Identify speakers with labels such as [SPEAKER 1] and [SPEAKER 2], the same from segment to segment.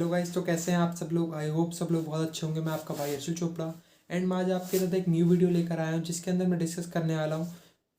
[SPEAKER 1] Hello guys, तो कैसे हैं आप सब लोग। आई होप सब लोग बहुत अच्छे होंगे। मैं आपका भाई अर्शु चोपड़ा एंड मैं आज आपके साथ एक न्यू वीडियो लेकर आया हूं जिसके अंदर मैं डिस्कस करने वाला हूं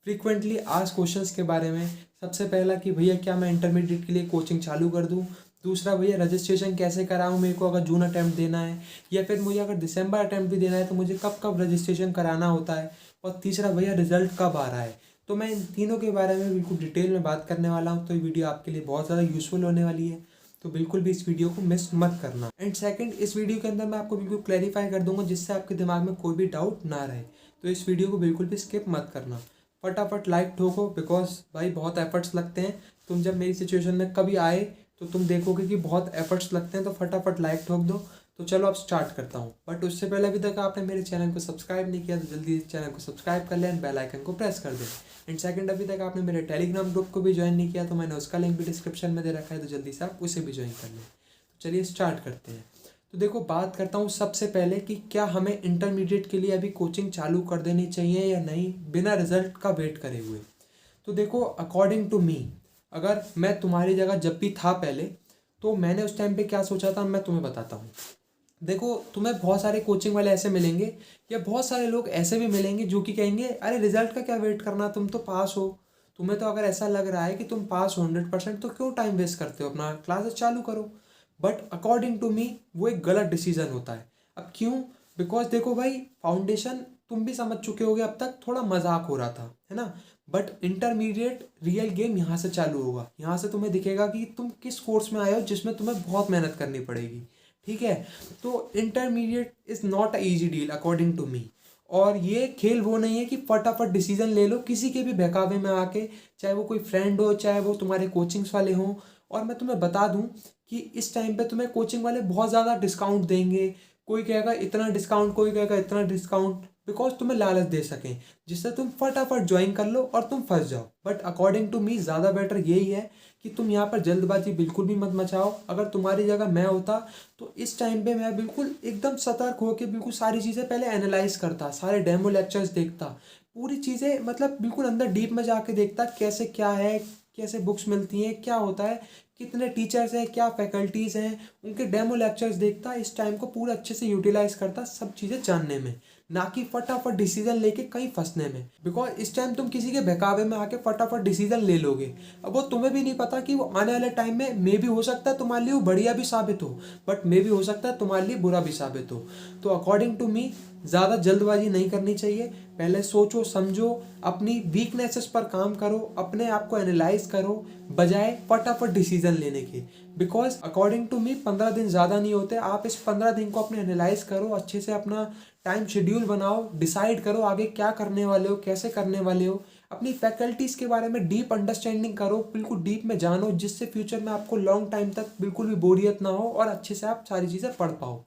[SPEAKER 1] फ्रीक्वेंटली आस्क्ड क्वेश्चंस के बारे में। सबसे पहला कि भैया क्या मैं इंटरमीडिएट के लिए कोचिंग चालू कर दूं। दूसरा, भैया रजिस्ट्रेशन कैसे कराऊं, मेरे को अगर जून अटैम्प्ट देना है या फिर मुझे अगर दिसंबर अटैम्प्ट भी देना है तो मुझे कब कब रजिस्ट्रेशन कराना होता है। और तीसरा, भैया रिजल्ट कब आ रहा है। तो मैं इन तीनों के बारे में बिल्कुल डिटेल में बात करने वाला हूँ। तो ये वीडियो आपके लिए बहुत ज़्यादा यूजफुल होने वाली है, तो बिल्कुल भी इस वीडियो को मिस मत करना। एंड सेकंड, इस वीडियो के अंदर मैं आपको बिल्कुल क्लैरिफाई कर दूंगा जिससे आपके दिमाग में कोई भी डाउट ना रहे। तो इस वीडियो को बिल्कुल भी स्किप मत करना। फटाफट लाइक ठोको, बिकॉज भाई बहुत एफर्ट्स लगते हैं। तुम जब मेरी सिचुएशन में कभी आए तो तुम देखोगे कि बहुत एफर्ट्स लगते हैं, तो फटाफट लाइक ठोक दो। तो चलो अब स्टार्ट करता हूँ। बट उससे पहले अभी तक आपने मेरे चैनल को सब्सक्राइब नहीं किया तो जल्दी इस चैनल को सब्सक्राइब कर लें एंड बेल आइकन को प्रेस कर दें। एंड सेकंड, अभी तक आपने मेरे टेलीग्राम ग्रुप को भी ज्वाइन नहीं किया तो मैंने उसका लिंक भी डिस्क्रिप्शन में दे रखा है, तो जल्दी से आप उसे भी ज्वाइन कर लें। तो चलिए स्टार्ट करते हैं। तो देखो, बात करता हूँ सबसे पहले कि क्या हमें इंटरमीडिएट के लिए अभी कोचिंग चालू कर देनी चाहिए या नहीं, बिना रिजल्ट का वेट करे हुए। तो देखो, अकॉर्डिंग टू मी, अगर मैं तुम्हारी जगह जब भी था पहले, तो मैंने उस टाइम पे क्या सोचा था मैं तुम्हें बताता हूँ। देखो, तुम्हें बहुत सारे कोचिंग वाले ऐसे मिलेंगे या बहुत सारे लोग ऐसे भी मिलेंगे जो कि कहेंगे अरे रिजल्ट का क्या वेट करना, तुम तो पास हो। तुम्हें तो अगर ऐसा लग रहा है कि तुम पास हो 100%, तो क्यों टाइम वेस्ट करते हो, अपना क्लासेस चालू करो। बट अकॉर्डिंग टू मी वो एक गलत डिसीजन होता है। अब क्यों? बिकॉज देखो भाई, फाउंडेशन तुम भी समझ चुके होगे, अब तक थोड़ा मजाक हो रहा था, है ना। बट इंटरमीडिएट रियल गेम यहाँ से चालू होगा। यहाँ से तुम्हें दिखेगा कि तुम किस कोर्स में आए हो जिसमें तुम्हें बहुत मेहनत करनी पड़ेगी। ठीक है, तो intermediate is not a easy deal according to me. और ये खेल वो नहीं है कि फटाफट डिसीजन ले लो किसी के भी बहकावे में आके, चाहे वो कोई फ्रेंड हो, चाहे वो तुम्हारे कोचिंग्स वाले हों। और मैं तुम्हें बता दूं कि इस टाइम पे तुम्हें कोचिंग वाले बहुत ज़्यादा डिस्काउंट देंगे। कोई कहेगा इतना डिस्काउंट, कोई कहेगा इतना डिस्काउंट, बिकॉज तुम्हें लालच दे सकें, जिससे तुम फटाफट ज्वाइन कर लो और तुम फंस जाओ। बट अकॉर्डिंग टू मी ज़्यादा बेटर यही है कि तुम यहाँ पर जल्दबाजी बिल्कुल भी मत मचाओ। अगर तुम्हारी जगह मैं होता तो इस टाइम पे मैं बिल्कुल एकदम सतर्क होकर बिल्कुल सारी चीज़ें पहले एनालाइज करता, सारे डेमो लेक्चर्स देखता, पूरी चीज़ें मतलब बिल्कुल अंदर डीप में जाके देखता कैसे क्या है, कैसे बुक्स मिलती हैं, क्या होता है, कितने टीचर्स हैं, क्या फैकल्टीज़ हैं, उनके डेमो लेक्चर्स देखता। इस टाइम को पूरा अच्छे से यूटिलाइज करता सब चीज़ें जानने में, ना कि फटाफट डिसीजन लेके कहीं फंसने में। बिकॉज इस टाइम तुम किसी के बहकावे में आके फटाफट डिसीजन ले लोगे, अब वो तुम्हें भी नहीं पता कि वो आने वाले टाइम में मे भी हो सकता है तुम्हारे लिए वो बढ़िया भी साबित हो, बट मे भी हो सकता है तुम्हारे लिए बुरा भी साबित हो। तो अकॉर्डिंग टू मी ज़्यादा जल्दबाजी नहीं करनी चाहिए। पहले सोचो समझो, अपनी वीकनेसेस पर काम करो, अपने आप को एनालाइज करो, बजाय फटाफट डिसीजन लेने के। बिकॉज अकॉर्डिंग टू मी 15 दिन ज़्यादा नहीं होते। आप इस 15 दिन को अपने एनालाइज करो, अच्छे से अपना टाइम शेड्यूल बनाओ, डिसाइड करो आगे क्या करने वाले हो, कैसे करने वाले हो। अपनी फैकल्टीज़ के बारे में डीप अंडरस्टैंडिंग करो, बिल्कुल डीप में जानो, जिससे फ्यूचर में आपको लॉन्ग टाइम तक बिल्कुल भी बोरियत ना हो और अच्छे से आप सारी चीज़ें पढ़ पाओ।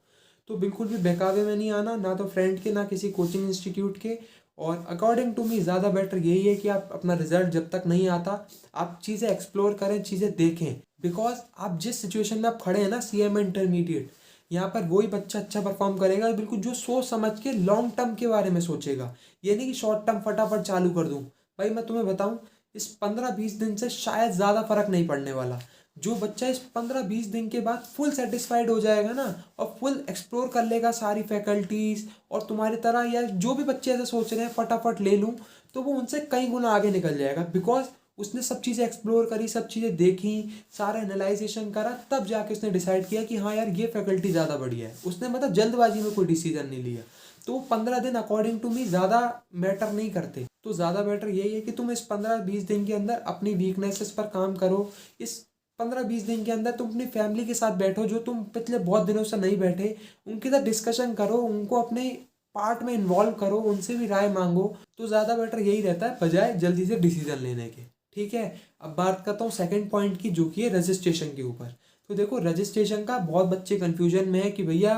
[SPEAKER 1] तो बिल्कुल भी बहकावे में नहीं आना, ना तो फ्रेंड के ना किसी कोचिंग इंस्टीट्यूट के। और अकॉर्डिंग टू मी ज़्यादा बेटर यही है कि आप अपना रिजल्ट जब तक नहीं आता, आप चीज़ें एक्सप्लोर करें, चीज़ें देखें। बिकॉज आप जिस सिचुएशन में आप खड़े हैं ना, CMA इंटरमीडिएट, यहाँ पर वही बच्चा अच्छा परफॉर्म करेगा बिल्कुल जो सोच समझ के लॉन्ग टर्म के बारे में सोचेगा। ये नहीं कि शॉर्ट टर्म फटाफट चालू कर दूँ। भाई मैं तुम्हें बताऊँ, इस 15-20 दिन से शायद ज़्यादा फर्क नहीं पड़ने वाला। जो बच्चा इस 15-20 दिन के बाद फुल सेटिस्फाइड हो जाएगा ना, और फुल एक्सप्लोर कर लेगा सारी फैकल्टीज़, और तुम्हारी तरह या जो भी बच्चे ऐसे सोच रहे हैं फटाफट ले लूँ, तो वो उनसे कई गुना आगे निकल जाएगा। बिकॉज उसने सब चीज़ें एक्सप्लोर करी, सब चीज़ें देखी, सारा एनालाइजेशन करा, तब जाके उसने डिसाइड किया कि हाँ यार ये फैकल्टी ज़्यादा बढ़िया है। उसने मतलब जल्दबाजी में कोई डिसीजन नहीं लिया। तो 15 दिन अकॉर्डिंग टू मी ज़्यादा मैटर नहीं करते। तो ज़्यादा बेटर यही है कि तुम इस 15-20 दिन के अंदर अपनी वीकनेसेस पर काम करो। इस 15-20 दिन के अंदर तुम अपनी फैमिली के साथ बैठो, जो तुम पिछले बहुत दिनों से नहीं बैठे, उनके साथ डिस्कशन करो, उनको अपने पार्ट में इन्वॉल्व करो, उनसे भी राय मांगो। तो ज़्यादा बेटर यही रहता है बजाय जल्दी से डिसीजन लेने के। ठीक है, अब बात करता हूँ सेकंड पॉइंट की, जो कि है रजिस्ट्रेशन के ऊपर। तो देखो, रजिस्ट्रेशन का बहुत बच्चे कन्फ्यूजन में है कि भैया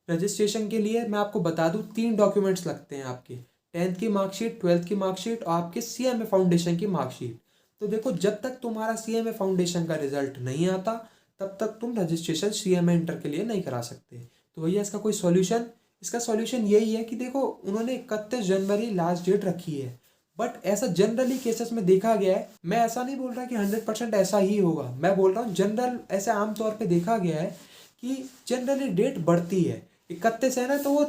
[SPEAKER 1] रजिस्ट्रेशन के लिए मैं आपको बता दूँ 3 डॉक्यूमेंट्स लगते हैं आपके, 10th की मार्कशीट, 12th की मार्कशीट और आपके CMA फाउंडेशन की मार्कशीट। तो देखो, जब तक तुम्हारा CMA फाउंडेशन का रिजल्ट नहीं आता तब तक तुम रजिस्ट्रेशन CMA इंटर के लिए नहीं करा सकते। तो भैया इसका कोई सॉल्यूशन? इसका सॉल्यूशन यही है कि देखो, उन्होंने 31 जनवरी लास्ट डेट रखी है, बट ऐसा जनरली केसेस में देखा गया है। मैं ऐसा नहीं बोल रहा कि 100% ऐसा ही होगा, मैं बोल रहा हूँ जनरल ऐसे आमतौर पे देखा गया है कि जनरली डेट बढ़ती है, 31 है ना, तो वो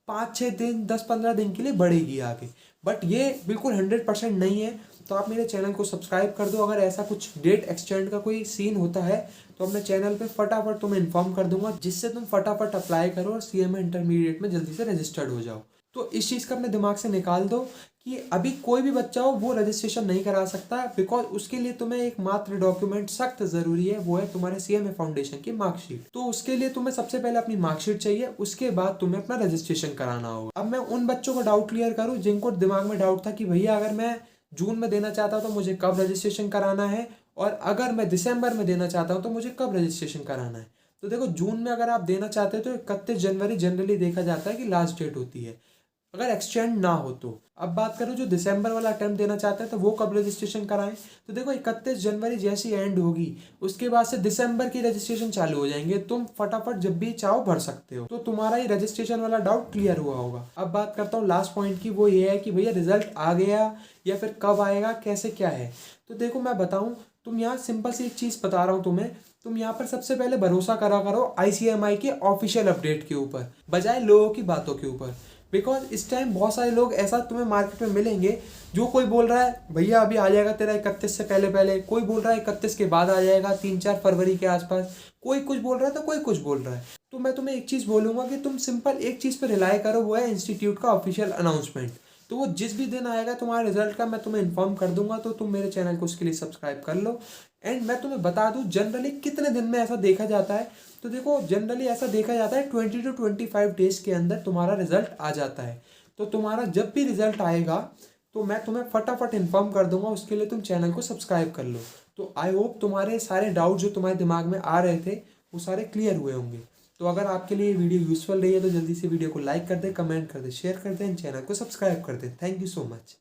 [SPEAKER 1] 5-6 दिन 10-15 दिन के लिए बढ़ेगी आगे, बट ये बिल्कुल 100% नहीं है। तो आप मेरे चैनल को सब्सक्राइब कर दो। अगर ऐसा कुछ डेट एक्सटेंड का कोई सीन होता है तो अपने चैनल पे फटाफट तुम्हें इन्फॉर्म कर दूंगा, जिससे तुम फटाफट अप्लाई करो और CMA इंटरमीडिएट में जल्दी से रजिस्टर्ड हो जाओ। तो इस चीज़ का अपने दिमाग से निकाल दो कि अभी कोई भी बच्चा हो वो रजिस्ट्रेशन नहीं करा सकता, बिकॉज उसके लिए तुम्हें एक मात्र डॉक्यूमेंट सख्त ज़रूरी है, वो है तुम्हारे CMA फाउंडेशन की मार्कशीट। तो उसके लिए तुम्हें सबसे पहले अपनी मार्कशीट चाहिए, उसके बाद तुम्हें अपना रजिस्ट्रेशन कराना होगा। अब मैं उन बच्चों को डाउट क्लियर करूँ जिनको दिमाग में डाउट था कि भैया अगर मैं जून में देना चाहता हूँ तो मुझे कब रजिस्ट्रेशन कराना है, और अगर मैं दिसंबर में देना चाहता हूँ तो मुझे कब रजिस्ट्रेशन कराना है। तो देखो, जून में अगर आप देना चाहते हो तो 31 जनवरी जनरली देखा जाता है कि लास्ट डेट होती है, अगर एक्सटेंड ना हो तो। अब बात करो जो दिसंबर वाला अटेम्प्ट देना चाहते हैं तो वो कब रजिस्ट्रेशन कराएं, तो देखो 31 जनवरी जैसी एंड होगी उसके बाद से दिसंबर की रजिस्ट्रेशन चालू हो जाएंगे, तुम फटाफट जब भी चाहो भर सकते हो। तो तुम्हारा ये रजिस्ट्रेशन वाला डाउट क्लियर हुआ होगा। अब बात करता हूँ लास्ट पॉइंट की, वो ये है कि भैया रिजल्ट आ गया या फिर कब आएगा, कैसे क्या है। तो देखो मैं बताऊँ, तुम यहाँ सिंपल सी एक चीज़ बता रहा हूँ तुम्हें, तुम यहाँ पर सबसे पहले भरोसा करा करो ICMI के ऑफिशियल अपडेट के ऊपर, बजाय लोगों की बातों के ऊपर। बिकॉज इस टाइम बहुत सारे लोग ऐसा तुम्हें मार्केट में मिलेंगे, जो कोई बोल रहा है भैया अभी आ जाएगा तेरा 31 से पहले पहले, कोई बोल रहा है 31 के बाद आ जाएगा 3-4 फरवरी के आसपास, कोई कुछ बोल रहा है तो कोई कुछ बोल रहा है। तो मैं तुम्हें एक चीज़ बोलूँगा कि तुम सिंपल एक चीज़ पर रिलाई करो, वो है इंस्टीट्यूट का ऑफिशियल अनाउंसमेंट। तो वो जिस भी दिन आएगा तुम्हारे रिजल्ट का, मैं तुम्हें इन्फॉर्म कर दूंगा। तो तुम मेरे चैनल को उसके लिए सब्सक्राइब कर लो। एंड मैं तुम्हें बता दूं जनरली कितने दिन में ऐसा देखा जाता है, तो देखो जनरली ऐसा देखा जाता है 20 to 25 डेज के अंदर तुम्हारा रिजल्ट आ जाता है। तो तुम्हारा जब भी रिजल्ट आएगा तो मैं तुम्हें फटाफट इन्फॉर्म कर दूंगा, उसके लिए तुम चैनल को सब्सक्राइब कर लो। तो आई होप तुम्हारे सारे डाउट जो तुम्हारे दिमाग में आ रहे थे वो सारे क्लियर हुए होंगे। तो अगर आपके लिए वीडियो यूजफुल रही है तो जल्दी से वीडियो को लाइक कर दे, कमेंट कर दे, शेयर कर दे, चैनल को सब्सक्राइब कर दे। Thank you so much.